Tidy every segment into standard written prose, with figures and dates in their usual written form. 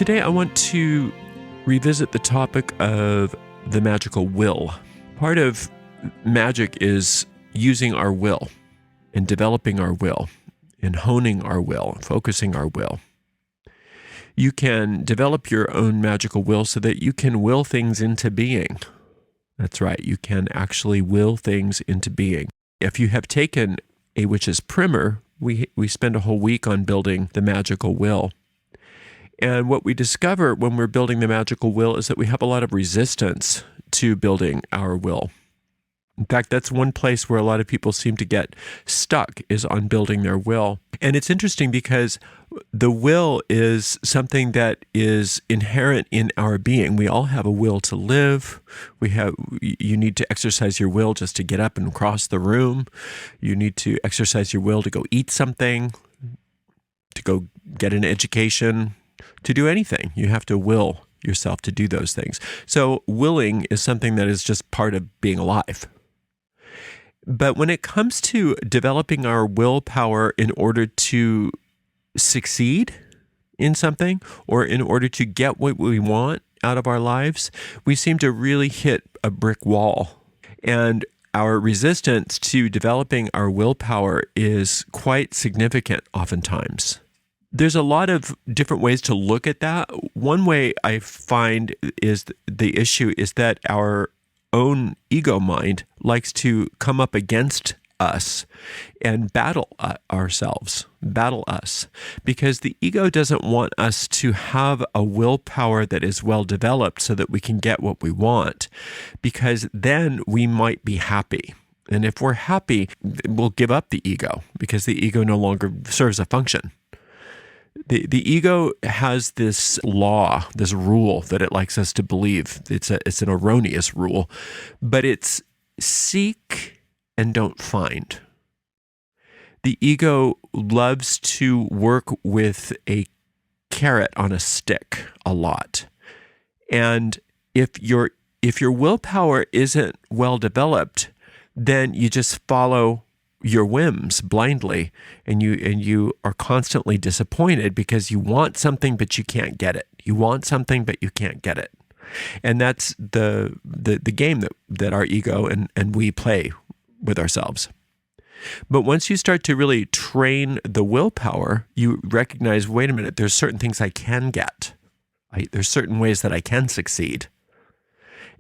Today I want to revisit the topic of the magical will. Part of magic is using our will and developing our will and honing our will, focusing our will. You can develop your own magical will so that you can will things into being. That's right, you can actually will things into being. If you have taken a witch's primer, we spend a whole week on building the magical will. And what we discover when we're building the magical will is that we have a lot of resistance to building our will. In fact, that's one place where a lot of people seem to get stuck, is on building their will. And it's interesting because the will is something that is inherent in our being. We all have a will to live. You need to exercise your will just to get up and cross the room. You need to exercise your will to go eat something, to go get an education, to do anything. You have to will yourself to do those things. So willing is something that is just part of being alive. But when it comes to developing our willpower in order to succeed in something or in order to get what we want out of our lives, we seem to really hit a brick wall. And our resistance to developing our willpower is quite significant oftentimes. There's a lot of different ways to look at that. One way I find is the issue is that our own ego mind likes to come up against us and battle us, because the ego doesn't want us to have a willpower that is well developed so that we can get what we want, because then we might be happy. And if we're happy, we'll give up the ego because the ego no longer serves a function. The ego has this law, this rule that it likes us to believe. It's an erroneous rule, but it's seek and don't find. The ego loves to work with a carrot on a stick a lot. And if your willpower isn't well developed, then you just follow your whims blindly, and you are constantly disappointed because you want something but you can't get it. You want something but you can't get it. And that's the game that our ego and we play with ourselves. But once you start to really train the willpower, you recognize, wait a minute, there's certain things I can get. There's certain ways that I can succeed.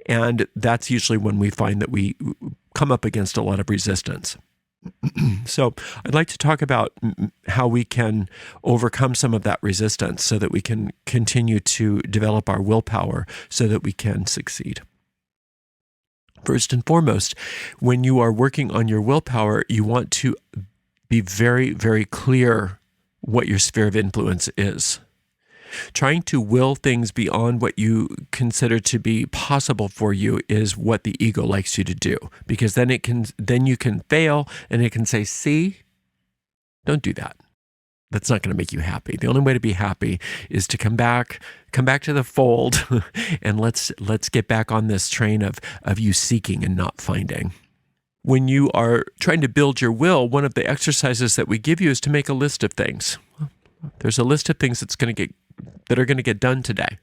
And that's usually when we find that we come up against a lot of resistance. So I'd like to talk about how we can overcome some of that resistance so that we can continue to develop our willpower so that we can succeed. First and foremost, when you are working on your willpower, you want to be very, very clear what your sphere of influence is. Trying to will things beyond what you consider to be possible for you is what the ego likes you to do, because then you can fail and it can say, see, don't do that. That's not going to make you happy. The only way to be happy is to come back to the fold and let's get back on this train of you seeking and not finding. When you are trying to build your will, one of the exercises that we give you is to make a list of things. There's a list of things that are going to get done today.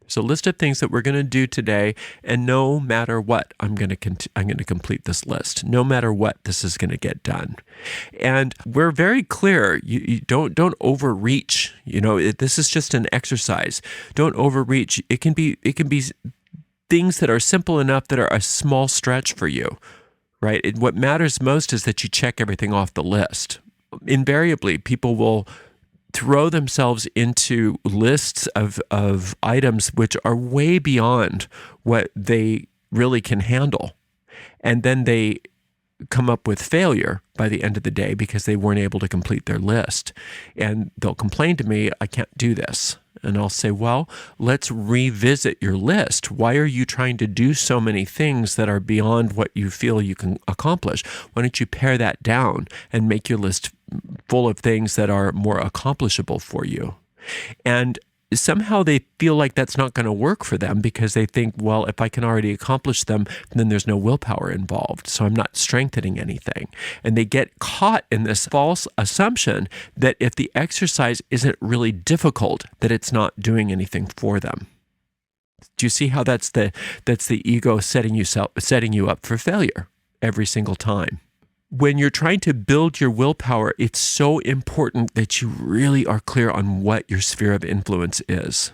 There's a list of things that we're going to do today, and no matter what, I'm going to complete this list. No matter what, this is going to get done. And we're very clear. You don't overreach. This is just an exercise. Don't overreach. It can be things that are simple enough that are a small stretch for you, right? What matters most is that you check everything off the list. Invariably, people will throw themselves into lists of items which are way beyond what they really can handle. And then they come up with failure by the end of the day because they weren't able to complete their list. And they'll complain to me, I can't do this. And I'll say, well, let's revisit your list. Why are you trying to do so many things that are beyond what you feel you can accomplish? Why don't you pare that down and make your list full of things that are more accomplishable for you? And somehow they feel like that's not going to work for them because they think, well, if I can already accomplish them, then there's no willpower involved. So I'm not strengthening anything. And they get caught in this false assumption that if the exercise isn't really difficult, that it's not doing anything for them. Do you see how that's the ego setting you up for failure every single time? When you're trying to build your willpower, it's so important that you really are clear on what your sphere of influence is.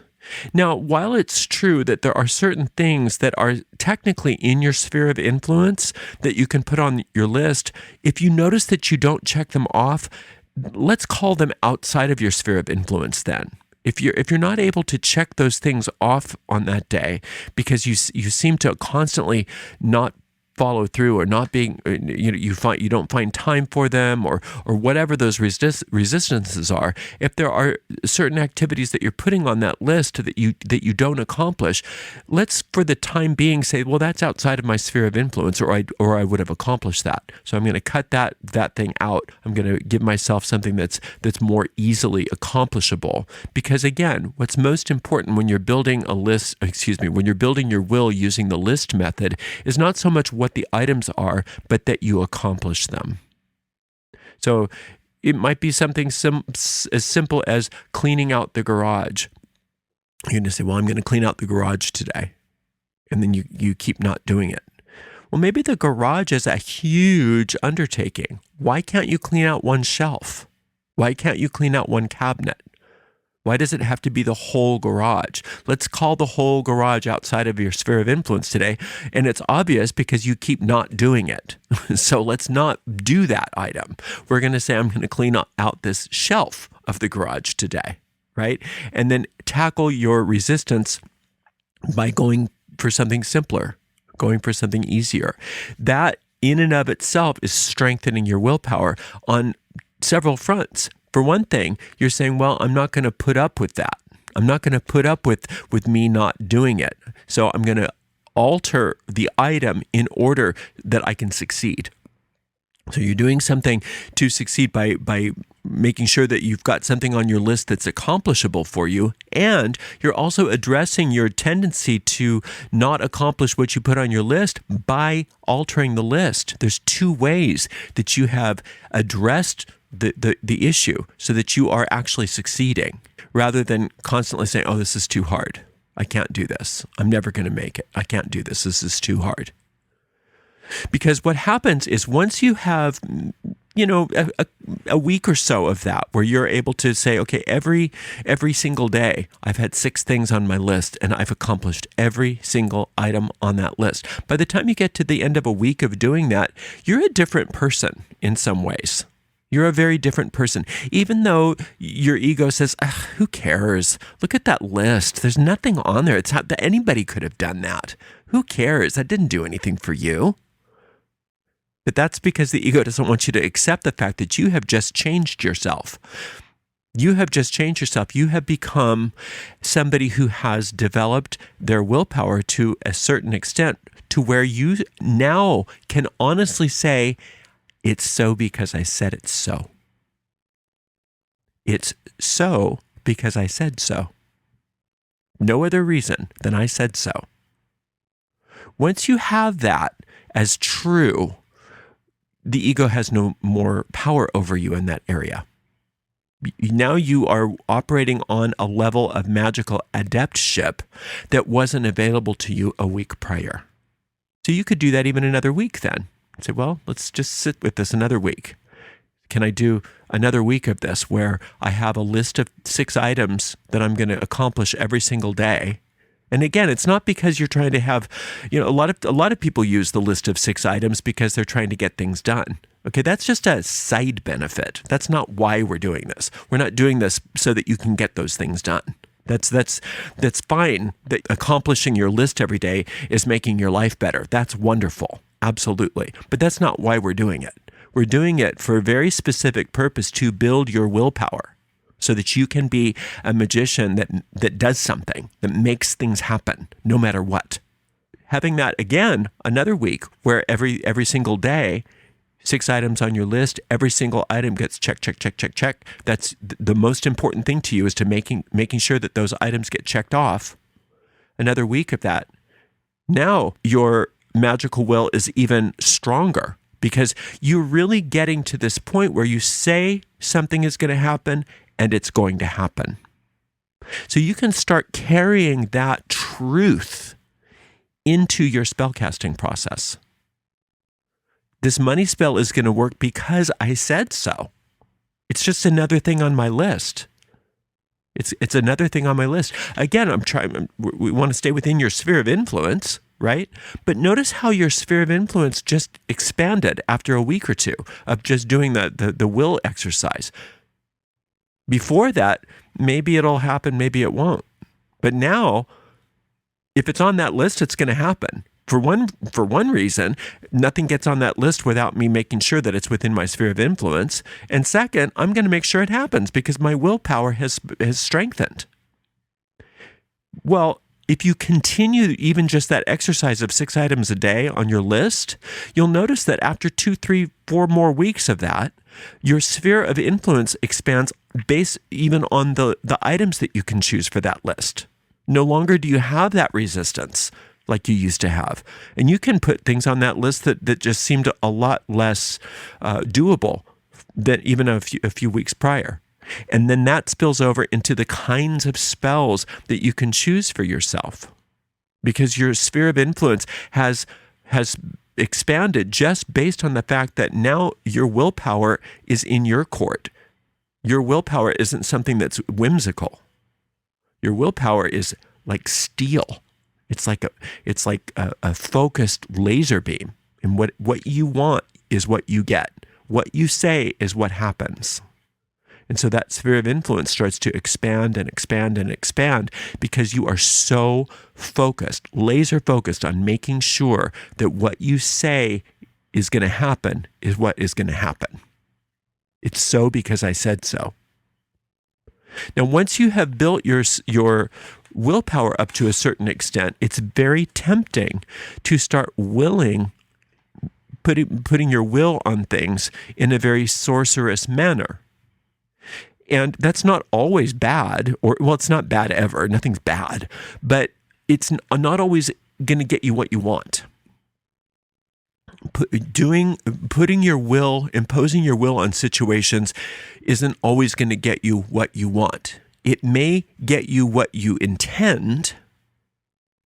Now, while it's true that there are certain things that are technically in your sphere of influence that you can put on your list, if you notice that you don't check them off, let's call them outside of your sphere of influence then. If you're not able to check those things off on that day because you seem to constantly not follow through or not being, you don't find time for them or whatever those resistances are, if there are certain activities that you're putting on that list that you don't accomplish, let's for the time being say, well, that's outside of my sphere of influence, or I would have accomplished that. So I'm going to cut that thing out. I'm going to give myself something that's more easily accomplishable. Because again, what's most important when you're building when you're building your will using the list method is not so much what the items are, but that you accomplish them. So it might be something as simple as cleaning out the garage. You're going to say, well, I'm going to clean out the garage today. And then you keep not doing it. Well, maybe the garage is a huge undertaking. Why can't you clean out one shelf? Why can't you clean out one cabinet? Why does it have to be the whole garage? Let's call the whole garage outside of your sphere of influence today. And it's obvious because you keep not doing it. So let's not do that item. We're going to say, I'm going to clean out this shelf of the garage today, right? And then tackle your resistance by going for something simpler, going for something easier. That in and of itself is strengthening your willpower on several fronts. For one thing, you're saying, well, I'm not going to put up with that. I'm not going to put up with me not doing it. So I'm going to alter the item in order that I can succeed. So you're doing something to succeed by making sure that you've got something on your list that's accomplishable for you. And you're also addressing your tendency to not accomplish what you put on your list by altering the list. There's two ways that you have addressed the issue so that you are actually succeeding rather than constantly saying, oh, this is too hard. I can't do this. I'm never going to make it. I can't do this. This is too hard. Because what happens is once you have, a week or so of that where you're able to say, okay, every single day I've had 6 things on my list and I've accomplished every single item on that list. By the time you get to the end of a week of doing that, you're a different person in some ways. You're a very different person. Even though your ego says, who cares? Look at that list. There's nothing on there. It's not that anybody could have done that. Who cares? That didn't do anything for you. But that's because the ego doesn't want you to accept the fact that you have just changed yourself. You have just changed yourself. You have become somebody who has developed their willpower to a certain extent to where you now can honestly say, it's so because I said it's so. It's so because I said so. No other reason than I said so. Once you have that as true, the ego has no more power over you in that area. Now you are operating on a level of magical adeptship that wasn't available to you a week prior. So you could do that even another week then. Say, well, let's just sit with this another week. Can I do another week of this where I have a list of 6 items that I'm going to accomplish every single day? And again, it's not because you're trying to have, a lot of people use the list of 6 items because they're trying to get things done. Okay, that's just a side benefit. That's not why we're doing this. We're not doing this so that you can get those things done. That's fine. That accomplishing your list every day is making your life better. That's wonderful. Absolutely. But that's not why we're doing it. We're doing it for a very specific purpose to build your willpower so that you can be a magician that does something, that makes things happen no matter what. Having that again, another week where every single day, 6 items on your list. Every single item gets check, check, check, check, check. That's the most important thing to you, is to making sure that those items get checked off. Another week of that. Now your magical will is even stronger, because you're really getting to this point where you say something is going to happen and it's going to happen. So you can start carrying that truth into your spellcasting process. This money spell is going to work because I said so. It's just another thing on my list. It's another thing on my list. Again, we want to stay within your sphere of influence, right? But notice how your sphere of influence just expanded after a week or two of just doing the will exercise. Before that, maybe it'll happen, maybe it won't. But now, if it's on that list, it's going to happen. For one reason, nothing gets on that list without me making sure that it's within my sphere of influence. And second, I'm going to make sure it happens because my willpower has strengthened. Well, if you continue even just that exercise of 6 items a day on your list, you'll notice that after 2, 3, 4 more weeks of that, your sphere of influence expands based even on the items that you can choose for that list. No longer do you have that resistance like you used to have. And you can put things on that list that just seemed a lot less doable than even a few weeks prior. And then that spills over into the kinds of spells that you can choose for yourself, because your sphere of influence has expanded just based on the fact that now your willpower is in your court. Your willpower isn't something that's whimsical. Your willpower is like steel. It's like a focused laser beam. And what you want is what you get. What you say is what happens. And so that sphere of influence starts to expand and expand and expand because you are so focused, laser focused on making sure that what you say is going to happen is what is going to happen. It's so because I said so. Now, once you have built your willpower up to a certain extent, it's very tempting to start putting your will on things in a very sorcerous manner. And that's not always bad, it's not bad ever. Nothing's bad, but it's not always going to get you what you want. Imposing your will on situations isn't always going to get you what you want. It may get you what you intend,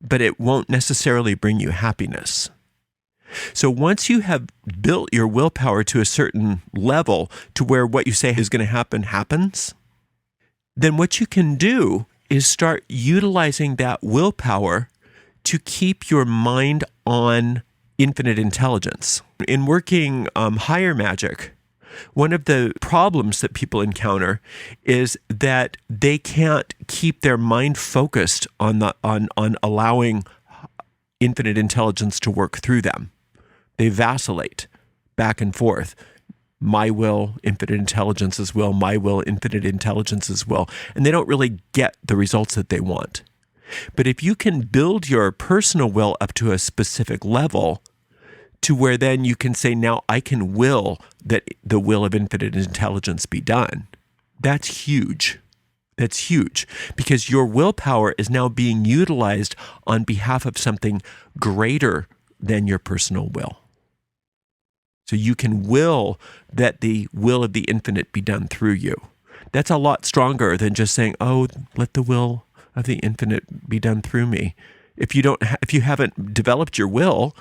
but it won't necessarily bring you happiness. So once you have built your willpower to a certain level to where what you say is going to happen happens, then what you can do is start utilizing that willpower to keep your mind on infinite intelligence. In working higher magic, one of the problems that people encounter is that they can't keep their mind focused on allowing infinite intelligence to work through them. They vacillate back and forth. My will, infinite intelligence's will, my will, infinite intelligence's will. And they don't really get the results that they want. But if you can build your personal will up to a specific level to where then you can say, now I can will that the will of infinite intelligence be done, that's huge. That's huge because your willpower is now being utilized on behalf of something greater than your personal will. So you can will that the will of the infinite be done through you. That's a lot stronger than just saying, oh, let the will of the infinite be done through me. If you haven't developed your will,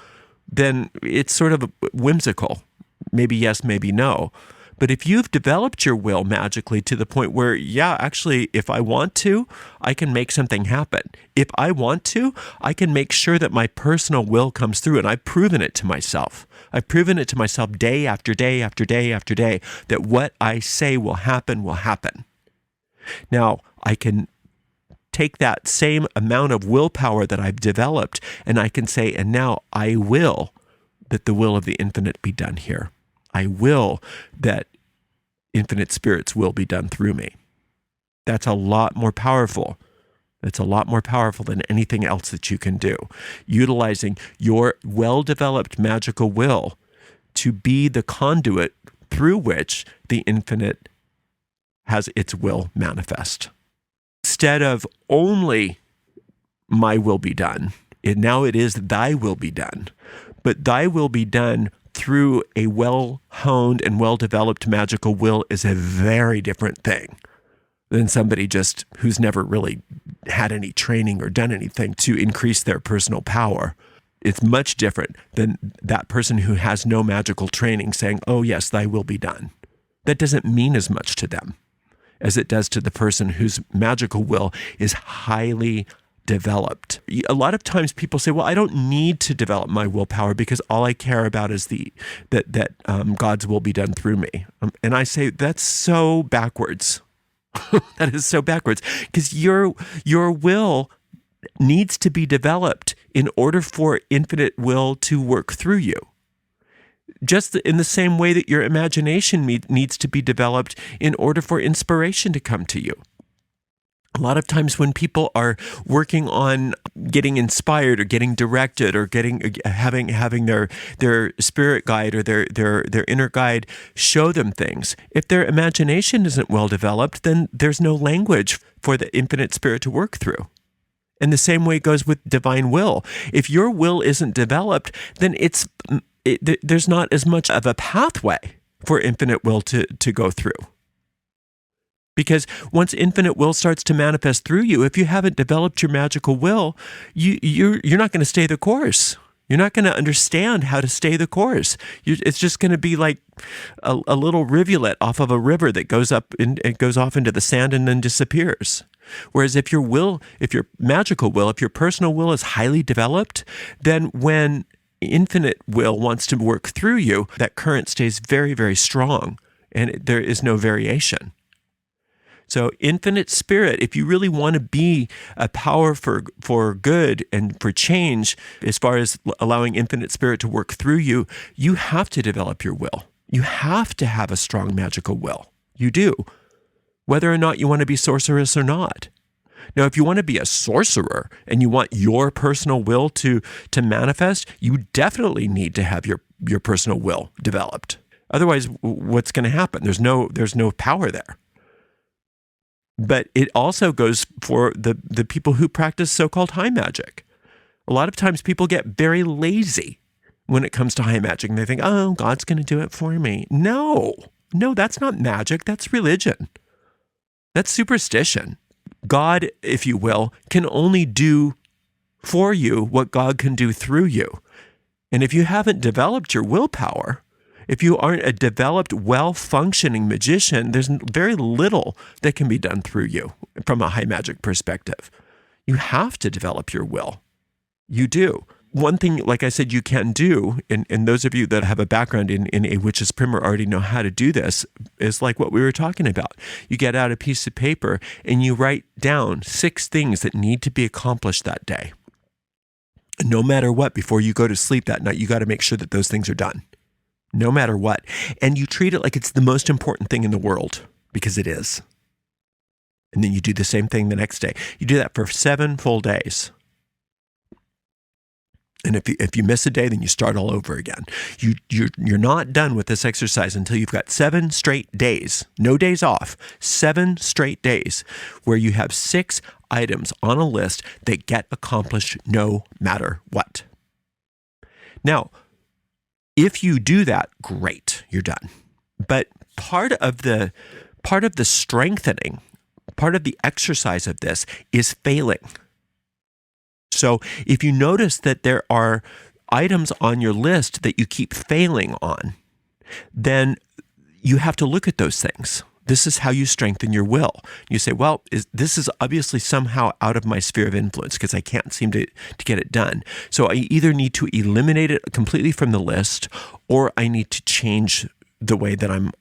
then it's sort of whimsical. Maybe yes, maybe no. But if you've developed your will magically to the point where, yeah, actually, if I want to, I can make something happen. If I want to, I can make sure that my personal will comes through. And I've proven it to myself. I've proven it to myself day after day after day after day that what I say will happen will happen. Now, I can take that same amount of willpower that I've developed and I can say, and now I will that the will of the infinite be done here. I will that infinite spirit's will be done through me. That's a lot more powerful. That's a lot more powerful than anything else that you can do. Utilizing your well-developed magical will to be the conduit through which the infinite has its will manifest. Instead of only my will be done, now it is thy will be done. But thy will be done through a well-honed and well-developed magical will is a very different thing than somebody just who's never really had any training or done anything to increase their personal power. It's much different than that person who has no magical training saying, oh yes, thy will be done. That doesn't mean as much to them as it does to the person whose magical will is highly developed. A lot of times people say, well, I don't need to develop my willpower because all I care about is that God's will be done through me. And I say, that's so backwards. That is so backwards, because your will needs to be developed in order for infinite will to work through you. Just in the same way that your imagination needs to be developed in order for inspiration to come to you. A lot of times when people are working on getting inspired or getting directed or having their spirit guide or their inner guide show them things, if their imagination isn't well developed, then there's no language for the infinite spirit to work through. And the same way goes with divine will. If your will isn't developed, then there's not as much of a pathway for infinite will to go through. Because once infinite will starts to manifest through you, if you haven't developed your magical will, you're not going to stay the course. You're not going to understand how to stay the course. It's just going to be like a little rivulet off of a river that goes up and it goes off into the sand and then disappears. Whereas if your magical will, if your personal will is highly developed, then when infinite will wants to work through you, that current stays very, very strong and there is no variation. So infinite spirit, if you really want to be a power for good and for change, as far as allowing infinite spirit to work through you, you have to develop your will. You have to have a strong magical will. You do. Whether or not you want to be sorceress or not. Now, if you want to be a sorcerer and you want your personal will to manifest, you definitely need to have your personal will developed. Otherwise, what's going to happen? There's no power there. But it also goes for the people who practice so-called high magic. A lot of times people get very lazy when it comes to high magic. And they think, oh, God's going to do it for me. No, that's not magic. That's religion. That's superstition. God, if you will, can only do for you what God can do through you. And if you haven't developed your willpower, if you aren't a developed, well-functioning magician, there's very little that can be done through you from a high magic perspective. You have to develop your will. You do. One thing, like I said, you can do, and those of you that have a background in a witch's primer already know how to do this, is like what we were talking about. You get out a piece of paper and you write down 6 things that need to be accomplished that day. And no matter what, before you go to sleep that night, you got to make sure that those things are done. No matter what. And you treat it like it's the most important thing in the world, because it is. And then you do the same thing the next day. You do that for 7 full days. And if you miss a day, then you start all over again. You're not done with this exercise until you've got 7 straight days, no days off, 7 straight days where you have 6 items on a list that get accomplished no matter what. Now, if you do that, great, you're done. But part of the strengthening, part of the exercise of this is failing. So if you notice that there are items on your list that you keep failing on, then you have to look at those things. This is how you strengthen your will. You say, well, this is obviously somehow out of my sphere of influence because I can't seem to get it done. So I either need to eliminate it completely from the list, or I need to change the way that I'm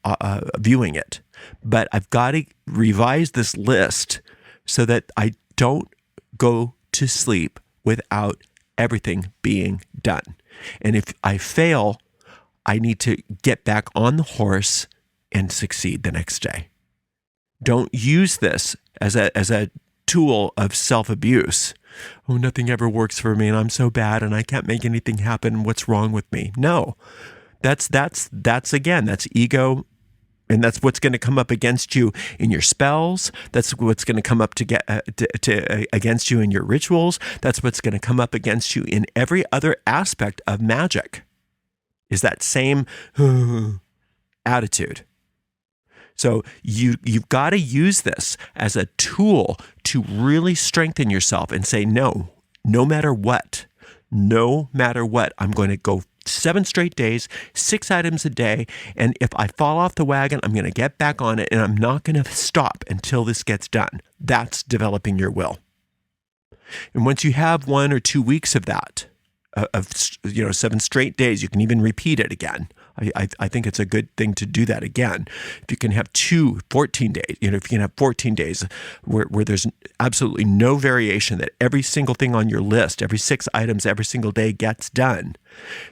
viewing it. But I've got to revise this list so that I don't go to sleep without everything being done. And if I fail, I need to get back on the horse and succeed the next day. Don't use this as a tool of self-abuse. Oh, nothing ever works for me and I'm so bad and I can't make anything happen. What's wrong with me? No, That's again, that's ego. And that's what's going to come up against you in your spells. That's what's going to come up against you in your rituals. That's what's going to come up against you in every other aspect of magic, is that same attitude. So you've got to use this as a tool to really strengthen yourself and say, no matter what, I'm going to go 7 straight days, 6 items a day. And if I fall off the wagon, I'm going to get back on it, and I'm not going to stop until this gets done. That's developing your will. And once you have 1 or 2 weeks of that, of 7 straight days, you can even repeat it again. I think it's a good thing to do that again. If you can have 14 days, if you can have 14 days where there's absolutely no variation, that every single thing on your list, every 6 items, every single day gets done,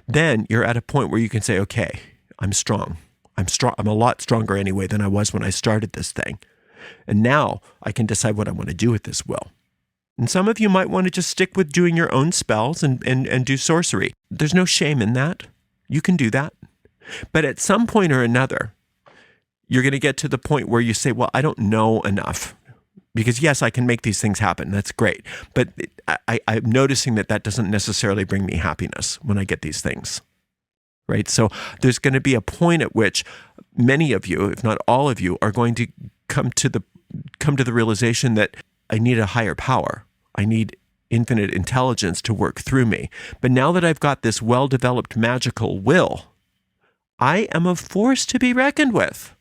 then you're at a point where you can say, okay, I'm strong. I'm a lot stronger anyway than I was when I started this thing. And now I can decide what I want to do with this will. And some of you might want to just stick with doing your own spells and do sorcery. There's no shame in that. You can do that. But at some point or another, you're going to get to the point where you say, well, I don't know enough. Because yes, I can make these things happen. That's great. But I'm noticing that doesn't necessarily bring me happiness when I get these things. Right? So there's going to be a point at which many of you, if not all of you, are going to come to the realization that I need a higher power. I need infinite intelligence to work through me. But now that I've got this well-developed magical will, I am a force to be reckoned with.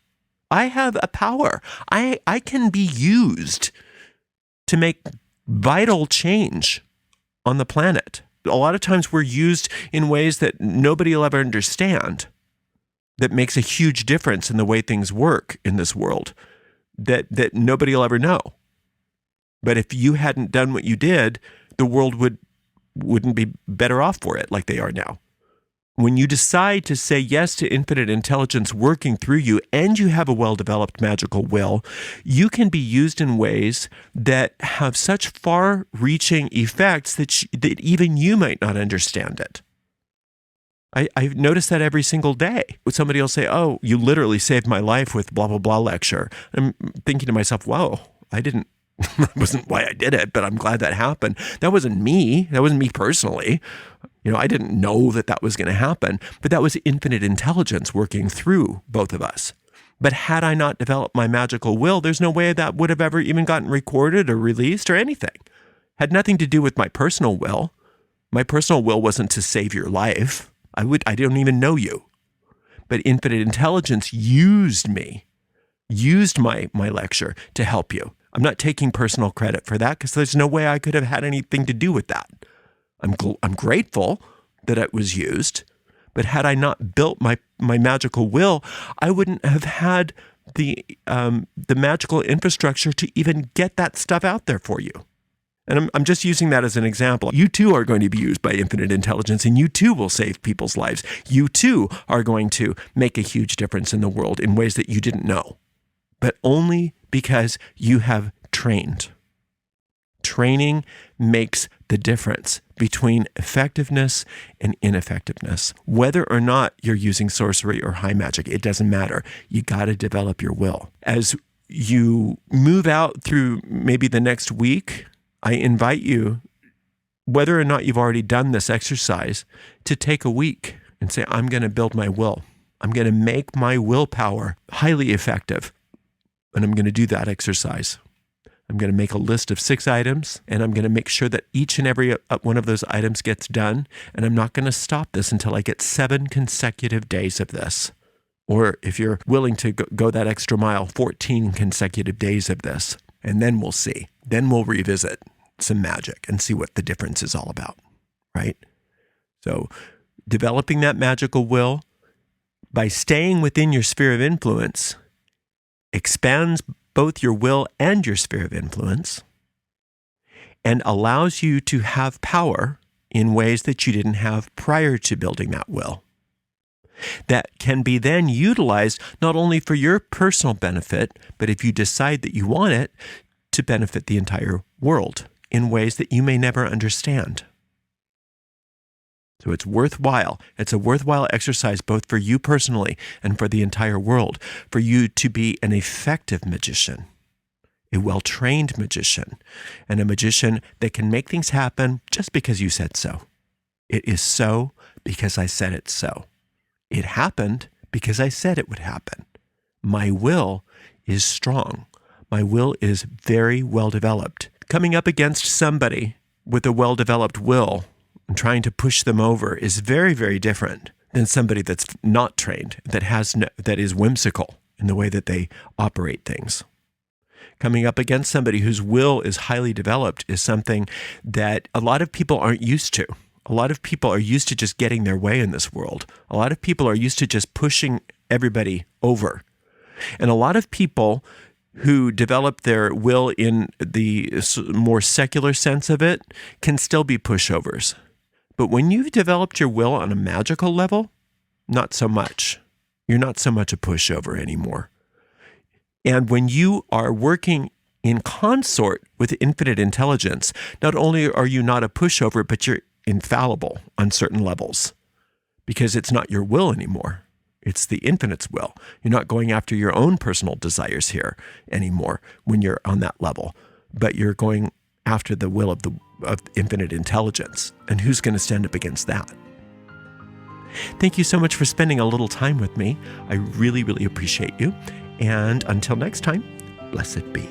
I have a power. I can be used to make vital change on the planet. A lot of times we're used in ways that nobody will ever understand, that makes a huge difference in the way things work in this world, that nobody will ever know. But if you hadn't done what you did, the world wouldn't be better off for it like they are now. When you decide to say yes to infinite intelligence working through you, and you have a well-developed magical will, you can be used in ways that have such far-reaching effects that even you might not understand it. I've noticed that every single day. Somebody will say, oh, you literally saved my life with blah, blah, blah lecture. I'm thinking to myself, whoa, that wasn't why I did it, but I'm glad that happened. That wasn't me. That wasn't me personally. I didn't know that was going to happen, but that was infinite intelligence working through both of us. But had I not developed my magical will, there's no way that would have ever even gotten recorded or released or anything. Had nothing to do with my personal will. My personal will wasn't to save your life. I don't even know you. But infinite intelligence used me, used my lecture to help you. I'm not taking personal credit for that because there's no way I could have had anything to do with that. I'm grateful that it was used, but had I not built my magical will, I wouldn't have had the magical infrastructure to even get that stuff out there for you. And I'm just using that as an example. You too are going to be used by infinite intelligence, and you too will save people's lives. You too are going to make a huge difference in the world in ways that you didn't know, but only because you have trained. Training makes the difference between effectiveness and ineffectiveness. Whether or not you're using sorcery or high magic, it doesn't matter. You got to develop your will. As you move out through maybe the next week, I invite you, whether or not you've already done this exercise, to take a week and say, I'm going to build my will. I'm going to make my willpower highly effective. And I'm going to do that exercise. I'm going to make a list of 6 items, and I'm going to make sure that each and every one of those items gets done. And I'm not going to stop this until I get 7 consecutive days of this. Or if you're willing to go that extra mile, 14 consecutive days of this. And then we'll see. Then we'll revisit some magic and see what the difference is all about, right? So developing that magical will by staying within your sphere of influence expands both your will and your sphere of influence, and allows you to have power in ways that you didn't have prior to building that will. That can be then utilized not only for your personal benefit, but if you decide that you want it, to benefit the entire world in ways that you may never understand. So it's worthwhile. It's a worthwhile exercise both for you personally and for the entire world, for you to be an effective magician, a well-trained magician, and a magician that can make things happen just because you said so. It is so because I said it so. It happened because I said it would happen. My will is strong. My will is very well developed. Coming up against somebody with a well-developed will and trying to push them over is very, very different than somebody that's not trained, that is whimsical in the way that they operate things. Coming up against somebody whose will is highly developed is something that a lot of people aren't used to. A lot of people are used to just getting their way in this world. A lot of people are used to just pushing everybody over. And a lot of people who develop their will in the more secular sense of it can still be pushovers. But when you've developed your will on a magical level, not so much. You're not so much a pushover anymore. And when you are working in consort with infinite intelligence, not only are you not a pushover, but you're infallible on certain levels because it's not your will anymore. It's the infinite's will. You're not going after your own personal desires here anymore when you're on that level, but you're going after the will of infinite intelligence. And who's going to stand up against that? Thank you so much for spending a little time with me. I really, really appreciate you. And until next time, blessed be.